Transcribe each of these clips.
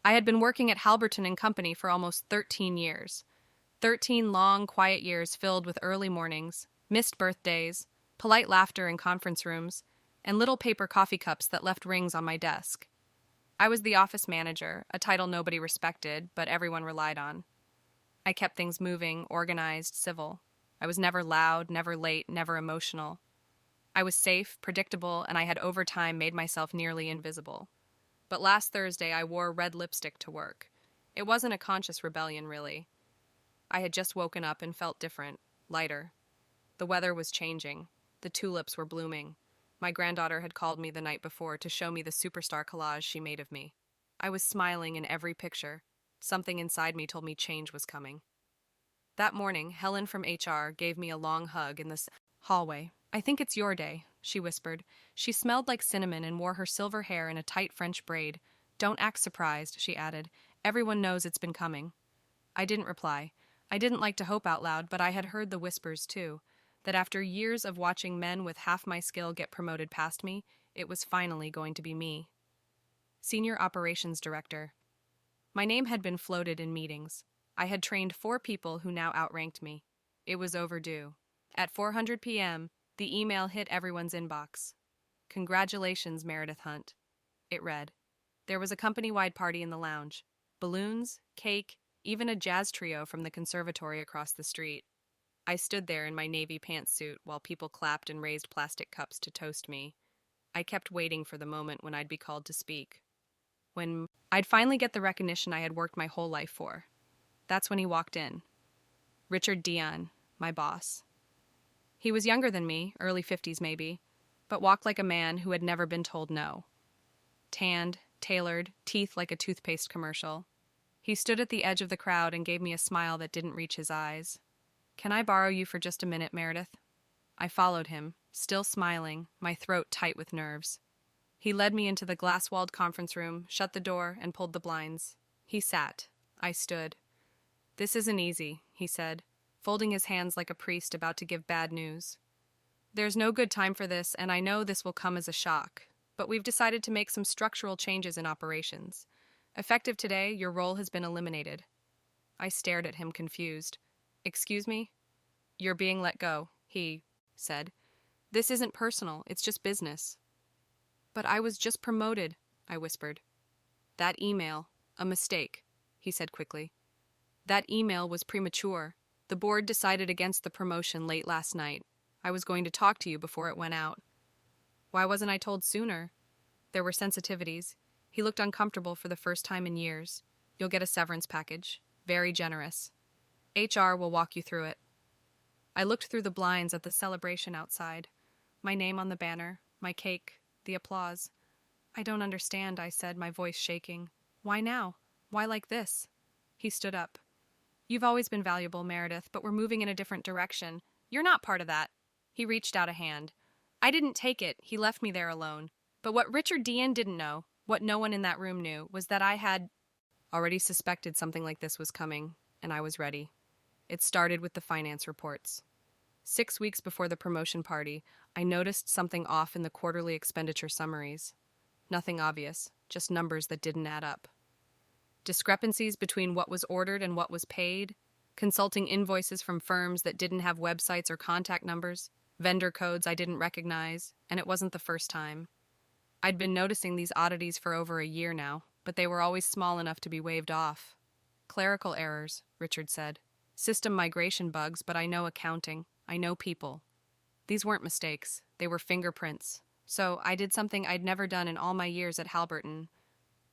I had been working at Halberton and Company for almost 13 years. 13 long, quiet years filled with early mornings, missed birthdays, polite laughter in conference rooms, and little paper coffee cups that left rings on my desk. I was the office manager, a title nobody respected, but everyone relied on. I kept things moving, organized, civil. I was never loud, never late, never emotional. I was safe, predictable, and I had over time made myself nearly invisible. But last Thursday I wore red lipstick to work. It wasn't a conscious rebellion, really. I had just woken up and felt different, lighter. The weather was changing. The tulips were blooming. My granddaughter had called me the night before to show me the superstar collage she made of me. I was smiling in every picture. Something inside me told me change was coming. That morning, Helen from HR gave me a long hug in the hallway. "I think it's your day," she whispered. She smelled like cinnamon and wore her silver hair in a tight French braid. "Don't act surprised," she added. "Everyone knows it's been coming." I didn't reply. I didn't like to hope out loud, but I had heard the whispers too, that after years of watching men with half my skill get promoted past me, it was finally going to be me. Senior Operations Director. My name had been floated in meetings. I had trained 4 people who now outranked me. It was overdue. At 4:00 p.m., the email hit everyone's inbox. "Congratulations, Meredith Hunt," it read. There was a company-wide party in the lounge. Balloons, cake, even a jazz trio from the conservatory across the street. I stood there in my navy pantsuit while people clapped and raised plastic cups to toast me. I kept waiting for the moment when I'd be called to speak. When I'd finally get the recognition I had worked my whole life for. That's when he walked in. Richard Dion, my boss. He was younger than me, early 50s maybe, but walked like a man who had never been told no. Tanned, tailored, teeth like a toothpaste commercial. He stood at the edge of the crowd and gave me a smile that didn't reach his eyes. "Can I borrow you for just a minute, Meredith?" I followed him, still smiling, my throat tight with nerves. He led me into the glass-walled conference room, shut the door, and pulled the blinds. He sat. I stood. "This isn't easy," he said, folding his hands like a priest about to give bad news. "There's no good time for this, and I know this will come as a shock, but we've decided to make some structural changes in operations. Effective today, your role has been eliminated." I stared at him confused. "Excuse me?" "You're being let go," he said. "This isn't personal, it's just business." "But I was just promoted," I whispered. "That email, a mistake," he said quickly. "That email was premature. The board decided against the promotion late last night. I was going to talk to you before it went out." Why wasn't I told sooner? There were sensitivities. He looked uncomfortable for the first time in years. "You'll get a severance package. Very generous. HR will walk you through it." I looked through the blinds at the celebration outside. My name on the banner, my cake, the applause. "I don't understand," I said, my voice shaking. "Why now? Why like this?" He stood up. "You've always been valuable, Meredith, but we're moving in a different direction. You're not part of that." He reached out a hand. I didn't take it. He left me there alone. But what Richard Dean didn't know, what no one in that room knew, was that I had already suspected something like this was coming, and I was ready. It started with the finance reports. 6 weeks before the promotion party, I noticed something off in the quarterly expenditure summaries. Nothing obvious, just numbers that didn't add up. Discrepancies between what was ordered and what was paid, consulting invoices from firms that didn't have websites or contact numbers, vendor codes I didn't recognize, and it wasn't the first time. I'd been noticing these oddities for over a year now, but they were always small enough to be waved off. "Clerical errors," Richard said. "System migration bugs, but I know accounting. I know people." These weren't mistakes. They were fingerprints. So I did something I'd never done in all my years at Halberton.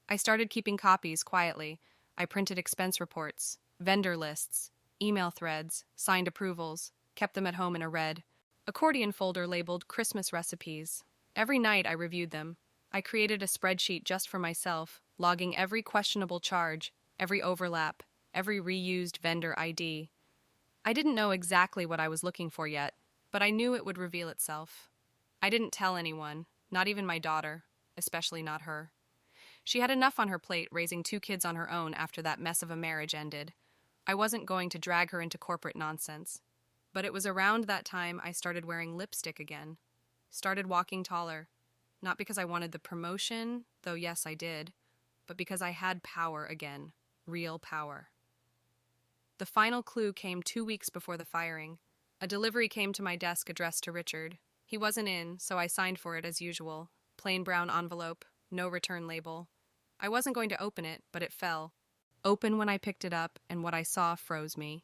I started keeping copies quietly. I printed expense reports, vendor lists, email threads, signed approvals, kept them at home in a red accordion folder labeled Christmas recipes. Every night I reviewed them. I created a spreadsheet just for myself, logging every questionable charge, every overlap, every reused vendor ID. I didn't know exactly what I was looking for yet, but I knew it would reveal itself. I didn't tell anyone, not even my daughter, especially not her. She had enough on her plate raising 2 kids on her own after that mess of a marriage ended. I wasn't going to drag her into corporate nonsense. But it was around that time I started wearing lipstick again. Started walking taller. Not because I wanted the promotion, though yes, I did. but because I had power again. Real power. The final clue came 2 weeks before the firing. A delivery came to my desk addressed to Richard. He wasn't in, so I signed for it as usual. Plain brown envelope, no return label. I wasn't going to open it, but it fell. Open when I picked it up, and what I saw froze me.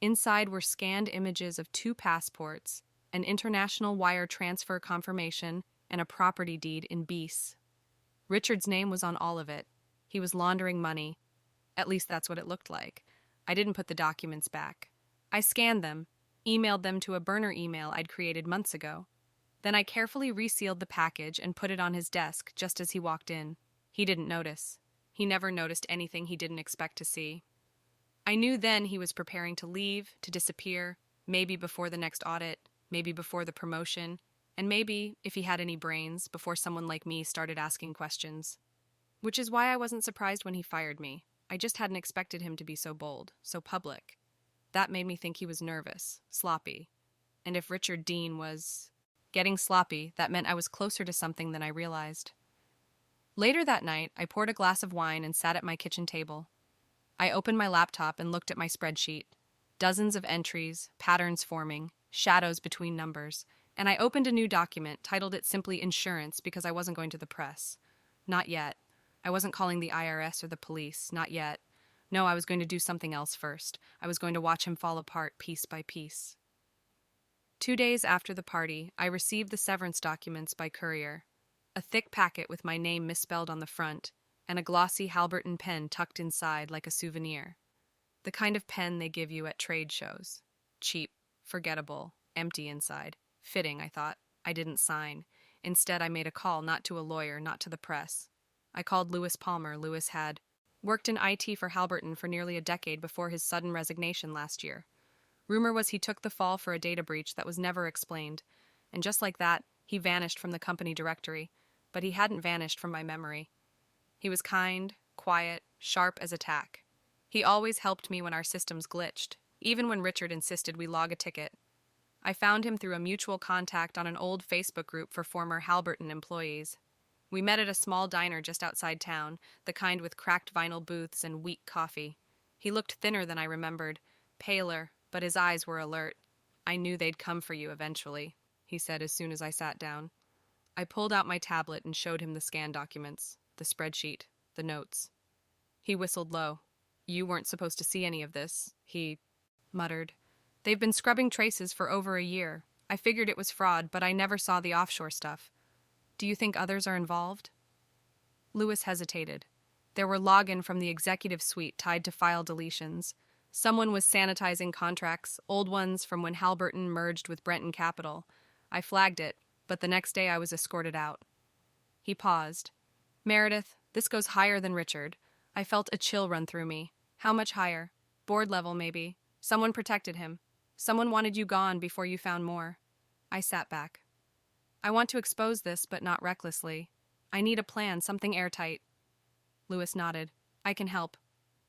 Inside were scanned images of 2 passports, an international wire transfer confirmation, and a property deed in Beas. Richard's name was on all of it. He was laundering money. At least that's what it looked like. I didn't put the documents back. I scanned them, emailed them to a burner email I'd created months ago. Then I carefully resealed the package and put it on his desk just as he walked in. He didn't notice. He never noticed anything he didn't expect to see. I knew then he was preparing to leave, to disappear, maybe before the next audit, maybe before the promotion, and maybe, if he had any brains, before someone like me started asking questions. Which is why I wasn't surprised when he fired me. I just hadn't expected him to be so bold, so public. That made me think he was nervous, sloppy. And if Richard Dean was getting sloppy, that meant I was closer to something than I realized. Later that night, I poured a glass of wine and sat at my kitchen table. I opened my laptop and looked at my spreadsheet. Dozens of entries, patterns forming, shadows between numbers, and I opened a new document, titled it simply Insurance, because I wasn't going to the press. Not yet. I wasn't calling the IRS or the police, not yet. No, I was going to do something else first. I was going to watch him fall apart piece by piece. 2 days after the party, I received the severance documents by courier. A thick packet with my name misspelled on the front, and a glossy Halberton pen tucked inside like a souvenir. The kind of pen they give you at trade shows. Cheap, forgettable, empty inside. Fitting, I thought. I didn't sign. Instead, I made a call, not to a lawyer, not to the press. I called Lewis Palmer. Lewis had worked in IT for Halberton for nearly a decade before his sudden resignation last year. Rumor was he took the fall for a data breach that was never explained, and just like that, he vanished from the company directory, but he hadn't vanished from my memory. He was kind, quiet, sharp as a tack. He always helped me when our systems glitched, even when Richard insisted we log a ticket. I found him through a mutual contact on an old Facebook group for former Halberton employees. We met at a small diner just outside town, the kind with cracked vinyl booths and weak coffee. He looked thinner than I remembered, paler, but his eyes were alert. I knew they'd come for you eventually, he said as soon as I sat down. I pulled out my tablet and showed him the scanned documents, the spreadsheet, the notes. He whistled low. You weren't supposed to see any of this, he muttered. They've been scrubbing traces for over a year. I figured it was fraud, but I never saw the offshore stuff. Do you think others are involved? Lewis hesitated. There were login from the executive suite tied to file deletions. Someone was sanitizing contracts, old ones from when Halberton merged with Brenton Capital. I flagged it, but the next day I was escorted out. He paused. Meredith, this goes higher than Richard. I felt a chill run through me. How much higher? Board level, maybe. Someone protected him. Someone wanted you gone before you found more. I sat back. I want to expose this, but not recklessly. I need a plan, something airtight. Lewis nodded. I can help.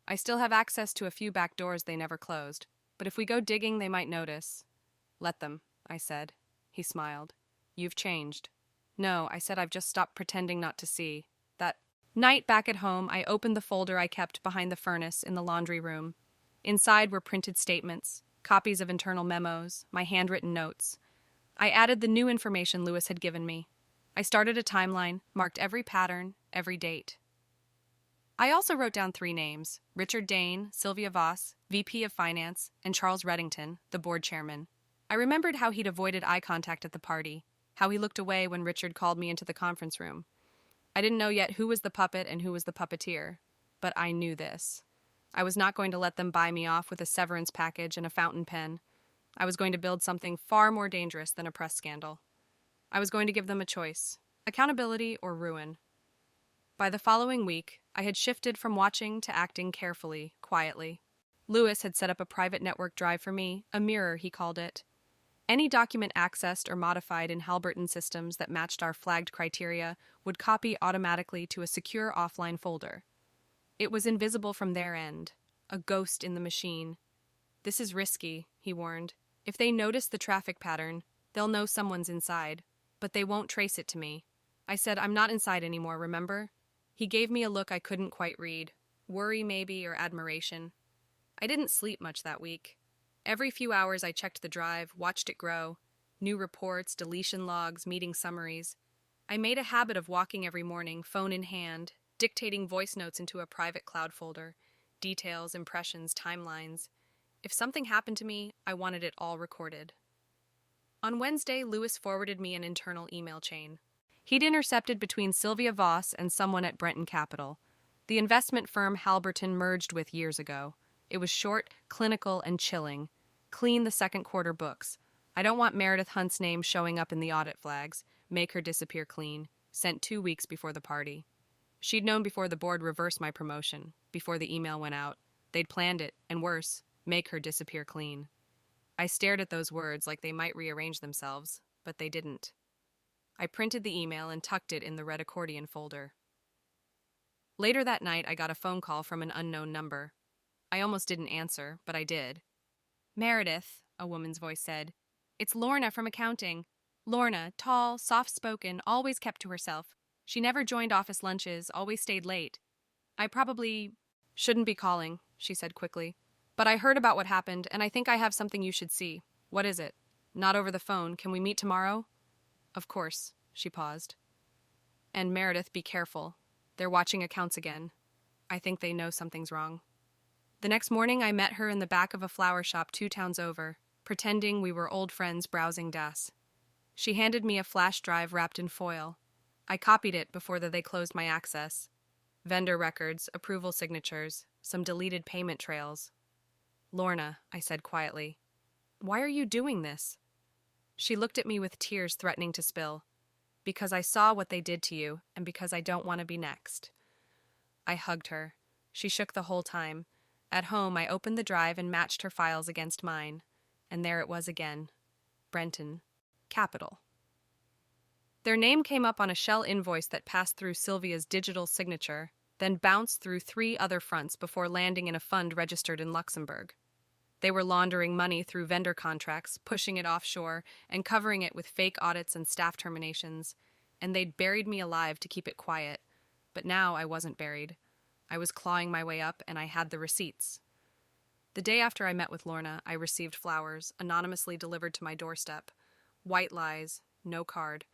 I still have access to a few back doors they never closed, but if we go digging, they might notice. Let them, I said. He smiled. You've changed. No, I said I've just stopped pretending not to see. That night back at home, I opened the folder I kept behind the furnace in the laundry room. Inside were printed statements, copies of internal memos, my handwritten notes. I added the new information Lewis had given me. I started a timeline, marked every pattern, every date. I also wrote down 3 names, Richard Dane, Sylvia Voss, VP of Finance, and Charles Reddington, the board chairman. I remembered how he'd avoided eye contact at the party, how he looked away when Richard called me into the conference room. I didn't know yet who was the puppet and who was the puppeteer, but I knew this. I was not going to let them buy me off with a severance package and a fountain pen. I was going to build something far more dangerous than a press scandal. I was going to give them a choice, accountability or ruin. By the following week, I had shifted from watching to acting carefully, quietly. Lewis had set up a private network drive for me, a mirror, he called it. Any document accessed or modified in Halberton systems that matched our flagged criteria would copy automatically to a secure offline folder. It was invisible from their end, a ghost in the machine. This is risky, he warned. If they notice the traffic pattern, they'll know someone's inside, but they won't trace it to me. I said, I'm not inside anymore, remember? He gave me a look I couldn't quite read. Worry, maybe, or admiration. I didn't sleep much that week. Every few hours I checked the drive, watched it grow. New reports, deletion logs, meeting summaries. I made a habit of walking every morning, phone in hand, dictating voice notes into a private cloud folder. Details, impressions, timelines. If something happened to me, I wanted it all recorded. On Wednesday, Lewis forwarded me an internal email chain. He'd intercepted between Sylvia Voss and someone at Brenton Capital, the investment firm Halberton merged with years ago. It was short, clinical, and chilling. Clean the second quarter books. I don't want Meredith Hunt's name showing up in the audit flags. Make her disappear clean. Sent 2 weeks before the party. She'd known before the board reversed my promotion, before the email went out. They'd planned it, and worse, make her disappear clean. I stared at those words like they might rearrange themselves, but they didn't. I printed the email and tucked it in the red accordion folder. Later that night, I got a phone call from an unknown number. I almost didn't answer, but I did. "Meredith," a woman's voice said. "It's Lorna from accounting." Lorna, tall, soft-spoken, always kept to herself. She never joined office lunches, always stayed late. "I probably shouldn't be calling," she said quickly. "But I heard about what happened, and I think I have something you should see. What is it? Not over the phone. Can we meet tomorrow?" "Of course," she paused. "And Meredith, be careful. They're watching accounts again. I think they know something's wrong." The next morning, I met her in the back of a flower shop 2 towns over, pretending we were old friends browsing DAS. She handed me a flash drive wrapped in foil. I copied it before they closed my access. Vendor records, approval signatures, some deleted payment trails. "Lorna," I said quietly, "why are you doing this?" She looked at me with tears threatening to spill. "Because I saw what they did to you, and because I don't want to be next." I hugged her. She shook the whole time. At home, I opened the drive and matched her files against mine. And there it was again. Brenton Capital. Their name came up on a shell invoice that passed through Sylvia's digital signature, then bounced through 3 other fronts before landing in a fund registered in Luxembourg. They were laundering money through vendor contracts, pushing it offshore, and covering it with fake audits and staff terminations. And they'd buried me alive to keep it quiet. But now I wasn't buried. I was clawing my way up, and I had the receipts. The day after I met with Lorna, I received flowers, anonymously delivered to my doorstep. White lies, no card.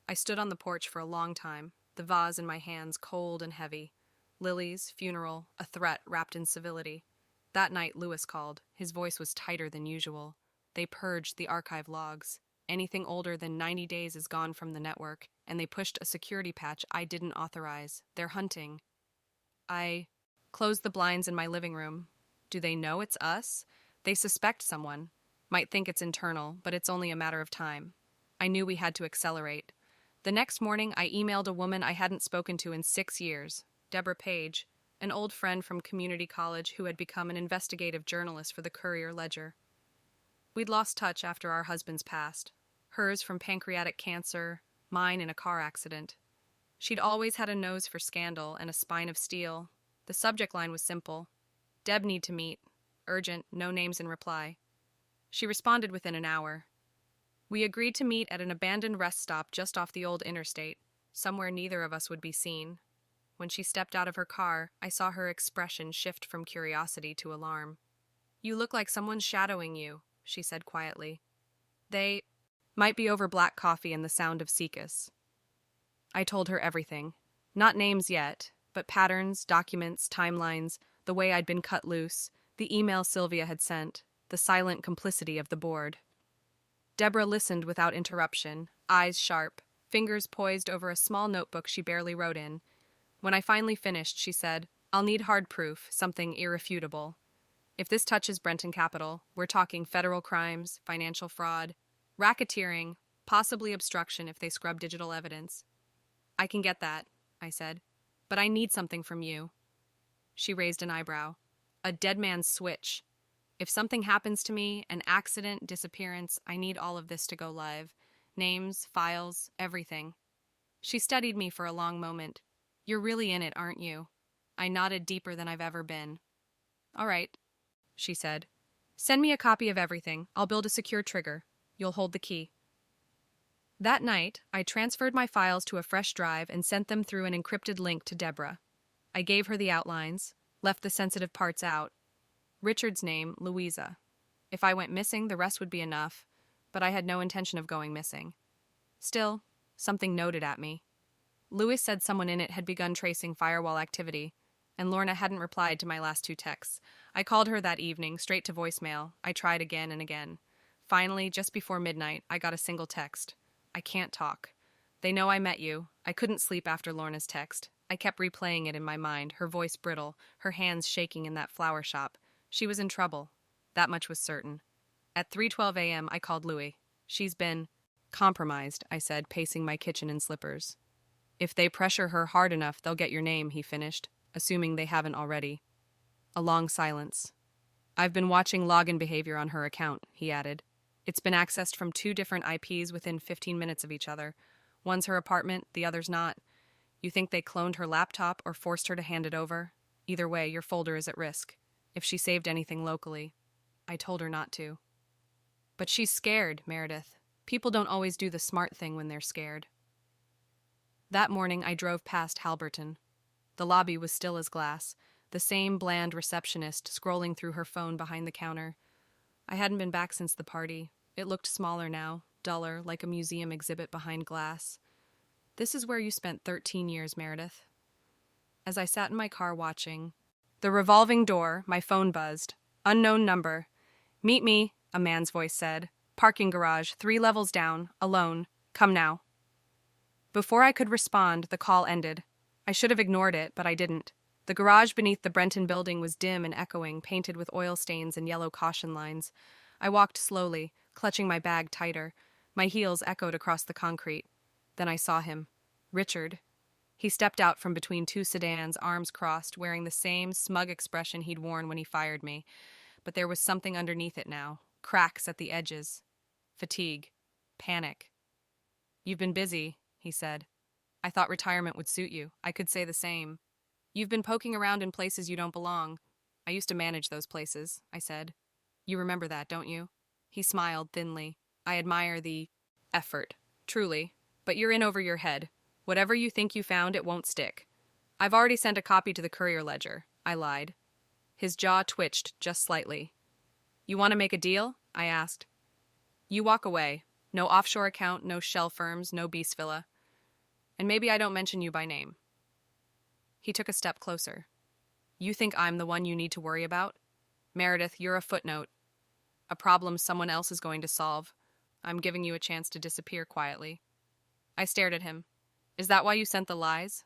I stood on the porch for a long time, the vase in my hands cold and heavy. Lilies, funeral, a threat wrapped in civility. That night, Lewis called. His voice was tighter than usual. They purged the archive logs. Anything older than 90 days is gone from the network, and they pushed a security patch I didn't authorize. They're hunting. I closed the blinds in my living room. Do they know it's us? They suspect someone. Might think it's internal, but it's only a matter of time. I knew we had to accelerate. The next morning, I emailed a woman I hadn't spoken to in 6 years, Deborah Page, an old friend from community college who had become an investigative journalist for the Courier-Ledger. We'd lost touch after our husbands passed. Hers from pancreatic cancer, mine in a car accident. She'd always had a nose for scandal and a spine of steel. The subject line was simple. "Deb need to meet. Urgent, no names in reply." She responded within an hour. We agreed to meet at an abandoned rest stop just off the old interstate, somewhere neither of us would be seen. When she stepped out of her car, I saw her expression shift from curiosity to alarm. "You look like someone's shadowing you," she said quietly. "They might be over black coffee and the sound of cicadas." I told her everything. Not names yet, but patterns, documents, timelines, the way I'd been cut loose, the email Sylvia had sent, the silent complicity of the board. Deborah listened without interruption, eyes sharp, fingers poised over a small notebook she barely wrote in. When I finally finished, she said, "I'll need hard proof, something irrefutable. If this touches Brenton Capital, we're talking federal crimes, financial fraud, racketeering, possibly obstruction if they scrub digital evidence." "I can get that," I said, "but I need something from you." She raised an eyebrow. "A dead man's switch. If something happens to me, an accident, disappearance, I need all of this to go live. Names, files, everything." She studied me for a long moment. "You're really in it, aren't you?" I nodded deeper than I've ever been. "All right," she said. "Send me a copy of everything. I'll build a secure trigger. You'll hold the key." That night, I transferred my files to a fresh drive and sent them through an encrypted link to Deborah. I gave her the outlines, left the sensitive parts out. Richard's name, Louisa. If I went missing, the rest would be enough, but I had no intention of going missing. Still, something noted at me. Lewis said someone in it had begun tracing firewall activity, and Lorna hadn't replied to my last 2 texts. I called her that evening, straight to voicemail. I tried again and again. Finally, just before midnight, I got a single text. I can't talk. They know I met you. I couldn't sleep after Lorna's text. I kept replaying it in my mind, her voice brittle, her hands shaking in that flower shop. She was in trouble. That much was certain. At 3:12 a.m., I called Louis. She's been compromised, I said, pacing my kitchen in slippers. If they pressure her hard enough, they'll get your name, he finished, assuming they haven't already. A long silence. I've been watching login behavior on her account, he added. It's been accessed from 2 different IPs within 15 minutes of each other. One's her apartment, the other's not. You think they cloned her laptop or forced her to hand it over? Either way, your folder is at risk. If she saved anything locally. I told her not to. But she's scared, Meredith. People don't always do the smart thing when they're scared. That morning, I drove past Halberton. The lobby was still as glass, the same bland receptionist scrolling through her phone behind the counter. I hadn't been back since the party. It looked smaller now, duller, like a museum exhibit behind glass. This is where you spent 13 years, Meredith. As I sat in my car watching, the revolving door, my phone buzzed. Unknown number. Meet me, a man's voice said. Parking garage, 3 levels down, alone. Come now. Before I could respond, the call ended. I should have ignored it, but I didn't. The garage beneath the Brenton building was dim and echoing, painted with oil stains and yellow caution lines. I walked slowly, clutching my bag tighter. My heels echoed across the concrete. Then I saw him. Richard. He stepped out from between 2 sedans, arms crossed, wearing the same smug expression he'd worn when he fired me. But there was something underneath it now. Cracks at the edges. Fatigue. Panic. You've been busy, he said. I thought retirement would suit you. I could say the same. You've been poking around in places you don't belong. I used to manage those places, I said. You remember that, don't you? He smiled thinly. I admire the effort, truly. But you're in over your head. Whatever you think you found, it won't stick. I've already sent a copy to the Courier Ledger, I lied. His jaw twitched just slightly. You want to make a deal? I asked. You walk away. No offshore account, no shell firms, no beast villa. And maybe I don't mention you by name. He took a step closer. You think I'm the one you need to worry about? Meredith, you're a footnote. A problem someone else is going to solve. I'm giving you a chance to disappear quietly. I stared at him. Is that why you sent the lies?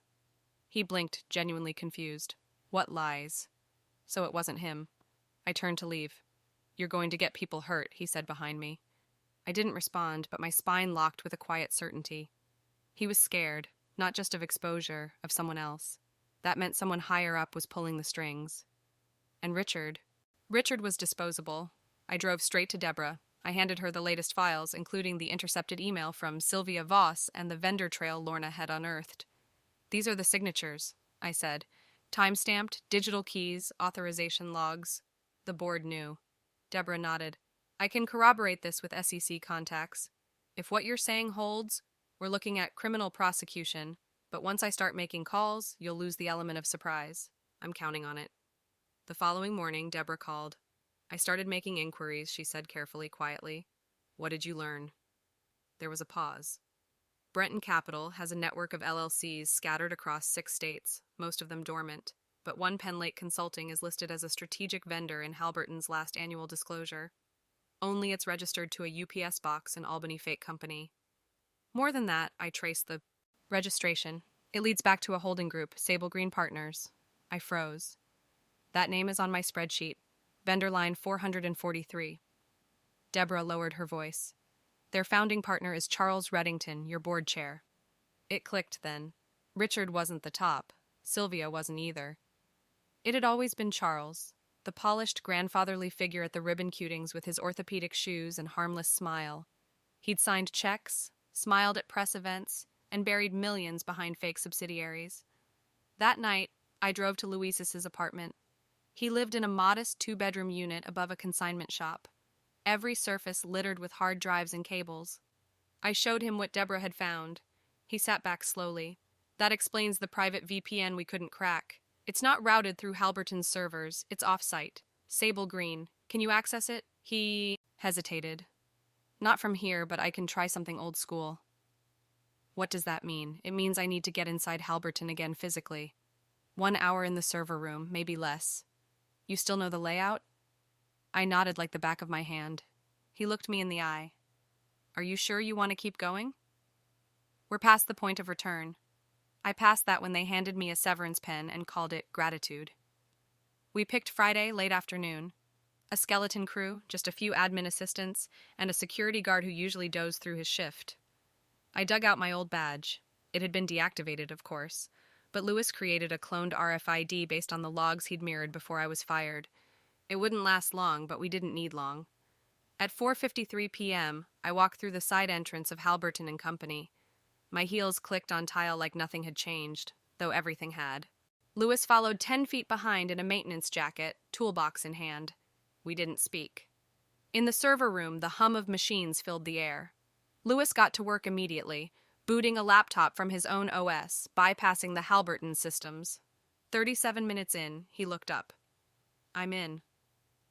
He blinked, genuinely confused. What lies? So it wasn't him. I turned to leave. You're going to get people hurt, he said behind me. I didn't respond, but my spine locked with a quiet certainty. He was scared, not just of exposure, of someone else. That meant someone higher up was pulling the strings. And Richard was disposable. I drove straight to Deborah. I handed her the latest files, including the intercepted email from Sylvia Voss and the vendor trail Lorna had unearthed. These are the signatures, I said. Time-stamped, digital keys, authorization logs. The board knew. Deborah nodded. I can corroborate this with SEC contacts. If what you're saying holds, we're looking at criminal prosecution, but once I start making calls, you'll lose the element of surprise. I'm counting on it. The following morning, Deborah called. I started making inquiries, she said carefully, quietly. What did you learn? There was a pause. Brenton Capital has a network of LLCs scattered across 6 states, most of them dormant, but one Penn Lake Consulting is listed as a strategic vendor in Halberton's last annual disclosure. Only it's registered to a UPS box in Albany Fake Company. More than that, I traced the registration. It leads back to a holding group, Sable Green Partners. I froze. That name is on my spreadsheet. Vendor line 443. Deborah lowered her voice. Their founding partner is Charles Reddington, your board chair. It clicked then. Richard wasn't the top. Sylvia wasn't either. It had always been Charles, the polished grandfatherly figure at the ribbon cutings with his orthopedic shoes and harmless smile. He'd signed checks, smiled at press events, and buried millions behind fake subsidiaries. That night, I drove to Louis's apartment. He lived in a modest 2-bedroom unit above a consignment shop, every surface littered with hard drives and cables. I showed him what Deborah had found. He sat back slowly. That explains the private VPN we couldn't crack. It's not routed through Halberton's servers. It's off-site. Sable green. Can you access it? He hesitated. Not from here, but I can try something old school. What does that mean? It means I need to get inside Halberton again physically. 1 hour in the server room, maybe less. You still know the layout? I nodded like the back of my hand. He looked me in the eye. Are you sure you want to keep going? We're past the point of return. I passed that when they handed me a severance pen and called it gratitude. We picked Friday late afternoon. A skeleton crew, just a few admin assistants, and a security guard who usually dozed through his shift. I dug out my old badge. It had been deactivated, of course, but Lewis created a cloned RFID based on the logs he'd mirrored before I was fired. It wouldn't last long, but we didn't need long. At 4:53 p.m., I walked through the side entrance of Halberton and Company. My heels clicked on tile like nothing had changed, though everything had. Lewis followed 10 feet behind in a maintenance jacket, toolbox in hand. We didn't speak. In the server room, the hum of machines filled the air. Lewis got to work immediately, booting a laptop from his own OS, bypassing the Halberton systems. 37 minutes in, he looked up. I'm in.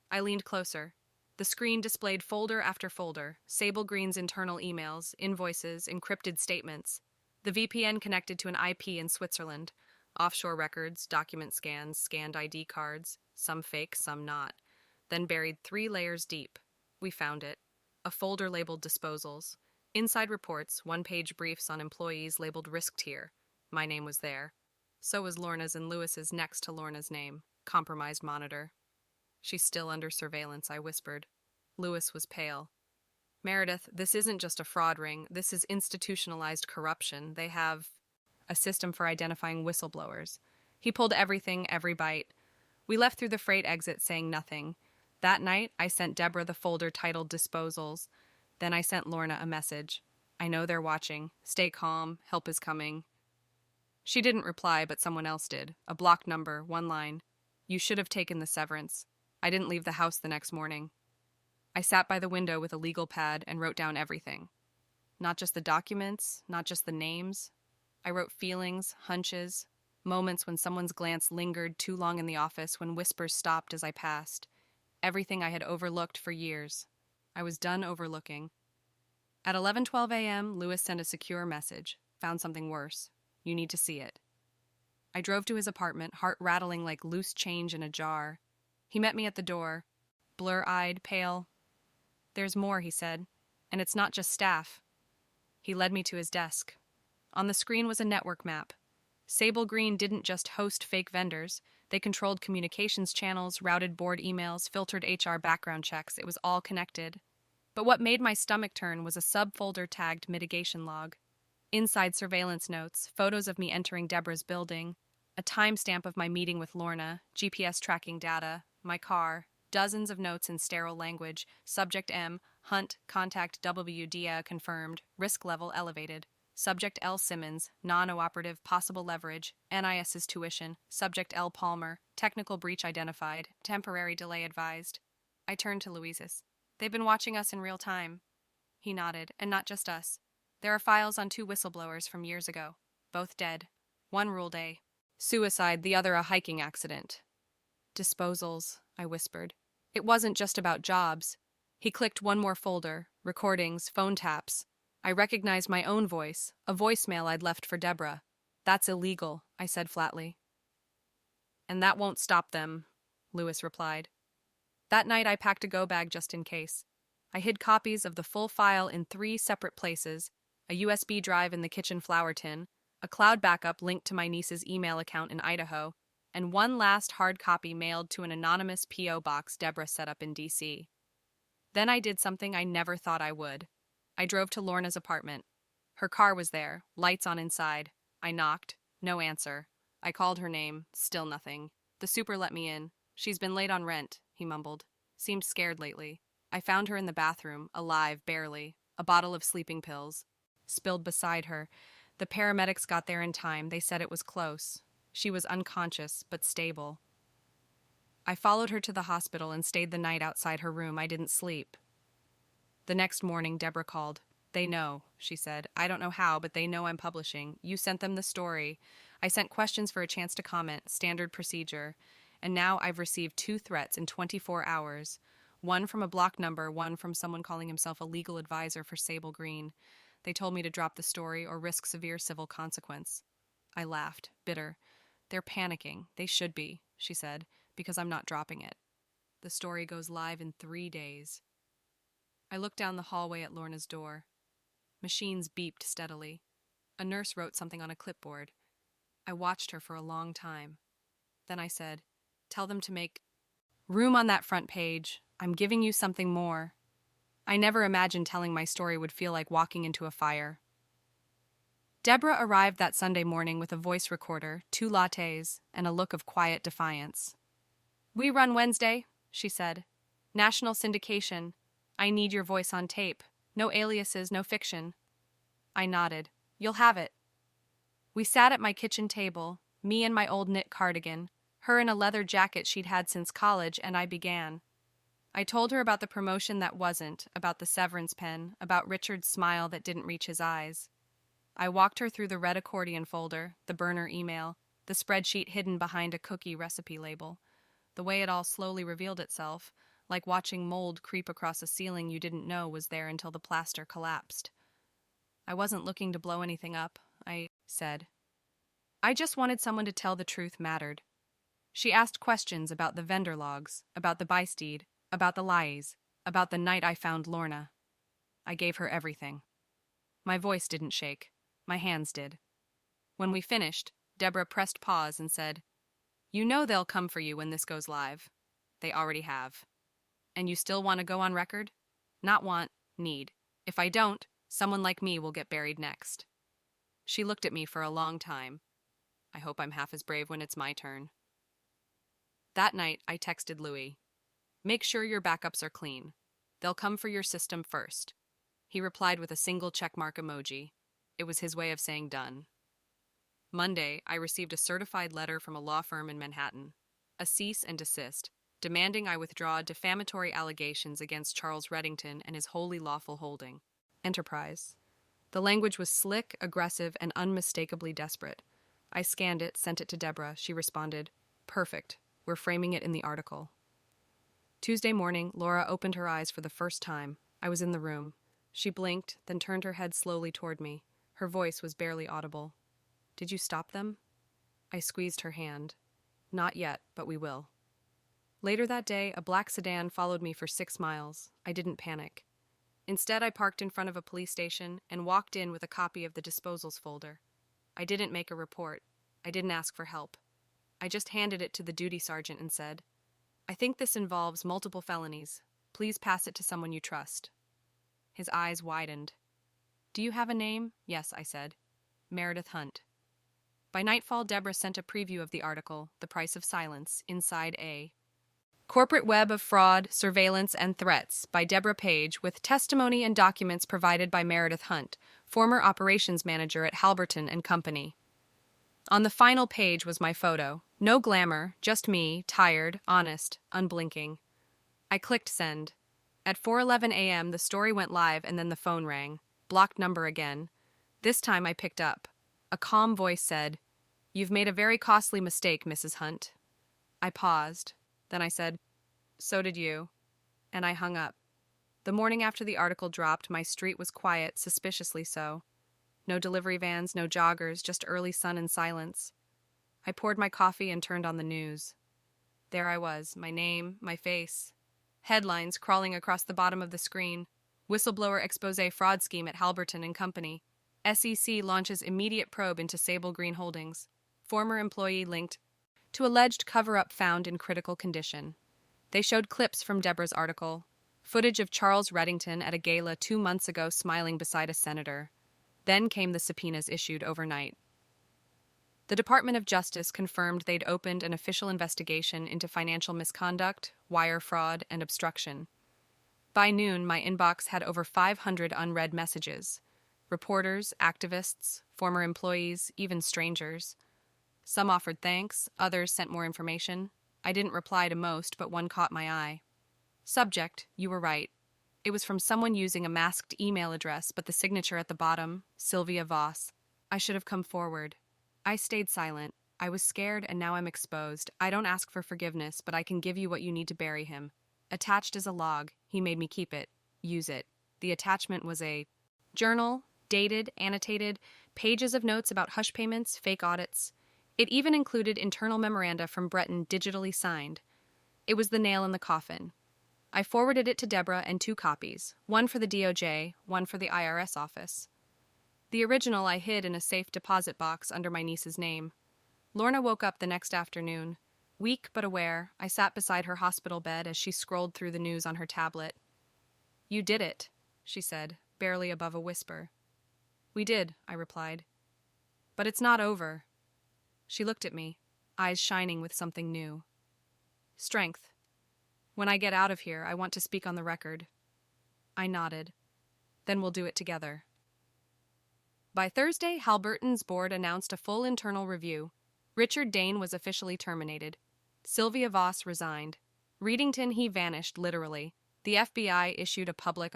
I leaned closer. The screen displayed folder after folder, Sable Green's internal emails, invoices, encrypted statements. The VPN connected to an IP in Switzerland. Offshore records, document scans, scanned ID cards, some fake, some not. Then buried 3 layers deep. We found it. A folder labeled disposals. Inside reports, 1-page briefs on employees labeled risk tier. My name was there. So was Lorna's and Lewis's next to Lorna's name. Compromised monitor. She's still under surveillance, I whispered. Lewis was pale. Meredith, this isn't just a fraud ring. This is institutionalized corruption. They have a system for identifying whistleblowers. He pulled everything, every bite. We left through the freight exit saying nothing. That night, I sent Deborah the folder titled Disposals. Then I sent Lorna a message. I know they're watching. Stay calm. Help is coming. She didn't reply, but someone else did. A blocked number, 1 line. You should have taken the severance. I didn't leave the house the next morning. I sat by the window with a legal pad and wrote down everything. Not just the documents, not just the names. I wrote feelings, hunches, moments when someone's glance lingered too long in the office, when whispers stopped as I passed. Everything I had overlooked for years. I was done overlooking. At 11:12 a.m., Lewis sent a secure message. Found something worse. You need to see it. I drove to his apartment, heart rattling like loose change in a jar. He met me at the door, blur-eyed, pale. There's more, he said, and it's not just staff. He led me to his desk. On the screen was a network map. Sable Green didn't just host fake vendors. They controlled communications channels, routed board emails, filtered HR background checks. It was all connected. But what made my stomach turn was a subfolder tagged mitigation log. Inside surveillance notes, photos of me entering Deborah's building, a timestamp of my meeting with Lorna, GPS tracking data, my car, dozens of notes in sterile language, subject M, Hunt, contact W. Dia confirmed, risk level elevated. Subject L. Simmons, non-operative, possible leverage, NIS's tuition, subject L. Palmer, technical breach identified, temporary delay advised. I turned to Louises. They've been watching us in real time. He nodded, and not just us. There are files on 2 whistleblowers from years ago, both dead. One rule day. Suicide, the other a hiking accident. Disposals, I whispered. It wasn't just about jobs. He clicked one more folder, recordings, phone taps. I recognized my own voice, a voicemail I'd left for Deborah. That's illegal, I said flatly. And that won't stop them, Lewis replied. That night I packed a go bag just in case. I hid copies of the full file in 3 separate places, a USB drive in the kitchen flour tin, a cloud backup linked to my niece's email account in Idaho, and one last hard copy mailed to an anonymous P.O. box Deborah set up in D.C. Then I did something I never thought I would. I drove to Lorna's apartment. Her car was there, lights on inside. I knocked. No answer. I called her name. Still nothing. The super let me in. She's been late on rent, he mumbled. Seemed scared lately. I found her in the bathroom, alive, barely. A bottle of sleeping pills. Spilled beside her. The paramedics got there in time. They said it was close. She was unconscious, but stable. I followed her to the hospital and stayed the night outside her room. I didn't sleep. The next morning, Deborah called. They know, she said. I don't know how, but they know I'm publishing. You sent them the story. I sent questions for a chance to comment, standard procedure. And now I've received 2 threats in 24 hours. One from a block number, one from someone calling himself a legal advisor for Sable Green. They told me to drop the story or risk severe civil consequence. I laughed, bitter. They're panicking. They should be, she said, because I'm not dropping it. The story goes live in 3 days. I looked down the hallway at Lorna's door. Machines beeped steadily. A nurse wrote something on a clipboard. I watched her for a long time. Then I said, "Tell them to make room on that front page. I'm giving you something more." I never imagined telling my story would feel like walking into a fire. Deborah arrived that Sunday morning with a voice recorder, 2 lattes, and a look of quiet defiance. "We run Wednesday," she said. "National syndication. I need your voice on tape. No aliases, no fiction." I nodded. "You'll have it." We sat at my kitchen table, me in my old knit cardigan, her in a leather jacket she'd had since college, and I began. I told her about the promotion that wasn't, about the severance pen, about Richard's smile that didn't reach his eyes. I walked her through the red accordion folder, the burner email, the spreadsheet hidden behind a cookie recipe label, the way it all slowly revealed itself, like watching mold creep across a ceiling you didn't know was there until the plaster collapsed. "I wasn't looking to blow anything up," I said. "I just wanted someone to tell the truth mattered." She asked questions about the vendor logs, about the bysteed, about the lies, about the night I found Lorna. I gave her everything. My voice didn't shake. My hands did. When we finished, Deborah pressed pause and said, "You know they'll come for you when this goes live. They already have. And you still want to go on record? Not want, need. If I don't, someone like me will get buried next." She looked at me for a long time. I hope I'm half as brave when it's my turn. That night, I texted Louis. "Make sure your backups are clean. They'll come for your system first." He replied with a single checkmark emoji. It was his way of saying done. Monday, I received a certified letter from a law firm in Manhattan, a cease and desist, demanding I withdraw defamatory allegations against Charles Reddington and his wholly lawful holding, Enterprise. The language was slick, aggressive, and unmistakably desperate. I scanned it, sent it to Deborah. She responded, "Perfect. We're framing it in the article." Tuesday morning, Laura opened her eyes for the first time. I was in the room. She blinked, then turned her head slowly toward me. Her voice was barely audible. "Did you stop them?" I squeezed her hand. "Not yet, but we will." Later that day, a black sedan followed me for 6 miles. I didn't panic. Instead, I parked in front of a police station and walked in with a copy of the disposals folder. I didn't make a report. I didn't ask for help. I just handed it to the duty sergeant and said, "I think this involves multiple felonies. Please pass it to someone you trust." His eyes widened. "Do you have a name?" "Yes," I said. "Meredith Hunt." By nightfall, Deborah sent a preview of the article, "The Price of Silence," inside a Corporate Web of Fraud, Surveillance, and Threats by Deborah Page, with testimony and documents provided by Meredith Hunt, former operations manager at Halberton and Company. On the final page was my photo. No glamour, just me, tired, honest, unblinking. I clicked send. At 4:11 a.m., the story went live and then the phone rang. Blocked number again. This time I picked up. A calm voice said, "You've made a very costly mistake, Mrs. Hunt." I paused. Then I said, "So did you." And I hung up. The morning after the article dropped, my street was quiet, suspiciously so. No delivery vans, no joggers, just early sun and silence. I poured my coffee and turned on the news. There I was, my name, my face. Headlines crawling across the bottom of the screen. Whistleblower expose fraud scheme at Halberton and Company. SEC launches immediate probe into Sable Green Holdings. Former employee linked to alleged cover-up found in critical condition. They showed clips from Deborah's article, footage of Charles Reddington at a gala 2 months ago smiling beside a senator. Then came the subpoenas issued overnight. The Department of Justice confirmed they'd opened an official investigation into financial misconduct, wire fraud, and obstruction. By noon, my inbox had over 500 unread messages. Reporters, activists, former employees, even strangers. Some offered thanks, others sent more information. I didn't reply to most, but one caught my eye. Subject, you were right. It was from someone using a masked email address, but the signature at the bottom, Sylvia Voss. I should have come forward. I stayed silent. I was scared, and now I'm exposed. I don't ask for forgiveness, but I can give you what you need to bury him. Attached is a log. He made me keep it. Use it. The attachment was a journal, dated, annotated, pages of notes about hush payments, fake audits. It even included internal memoranda from Breton digitally signed. It was the nail in the coffin. I forwarded it to Deborah and 2 copies, one for the DOJ, one for the IRS office. The original I hid in a safe deposit box under my niece's name. Lorna woke up the next afternoon. Weak but aware, I sat beside her hospital bed as she scrolled through the news on her tablet. "You did it," she said, barely above a whisper. "We did," I replied. "But it's not over." She looked at me, eyes shining with something new. "Strength. When I get out of here, I want to speak on the record." I nodded. "Then we'll do it together." By Thursday, Halberton's board announced a full internal review. Richard Dane was officially terminated. Sylvia Voss resigned. Readington, he vanished, literally. The FBI issued a public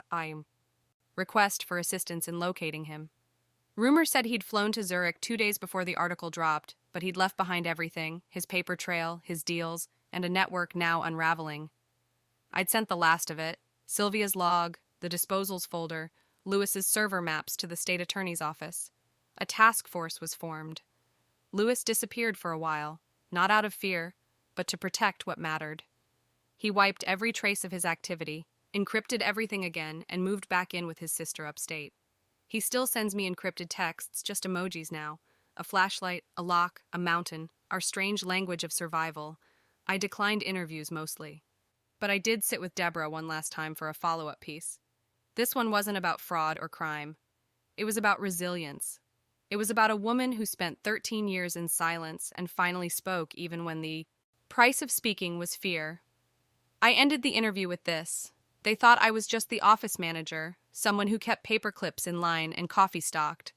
request for assistance in locating him. Rumors said he'd flown to Zurich 2 days before the article dropped, but he'd left behind everything, his paper trail, his deals, and a network now unraveling. I'd sent the last of it, Sylvia's log, the disposals folder, Lewis's server maps to the state attorney's office. A task force was formed. Lewis disappeared for a while, not out of fear, but to protect what mattered. He wiped every trace of his activity, encrypted everything again, and moved back in with his sister upstate. He still sends me encrypted texts, just emojis now. A flashlight, a lock, a mountain, our strange language of survival. I declined interviews mostly. But I did sit with Deborah one last time for a follow-up piece. This one wasn't about fraud or crime. It was about resilience. It was about a woman who spent 13 years in silence and finally spoke even when the price of speaking was fear. I ended the interview with this. They thought I was just the office manager, someone who kept paper clips in line and coffee stocked.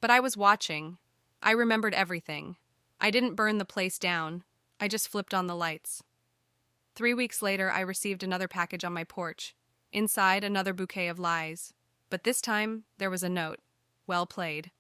But I was watching. I remembered everything. I didn't burn the place down. I just flipped on the lights. 3 weeks later, I received another package on my porch. Inside, another bouquet of lies. But this time, there was a note. Well played.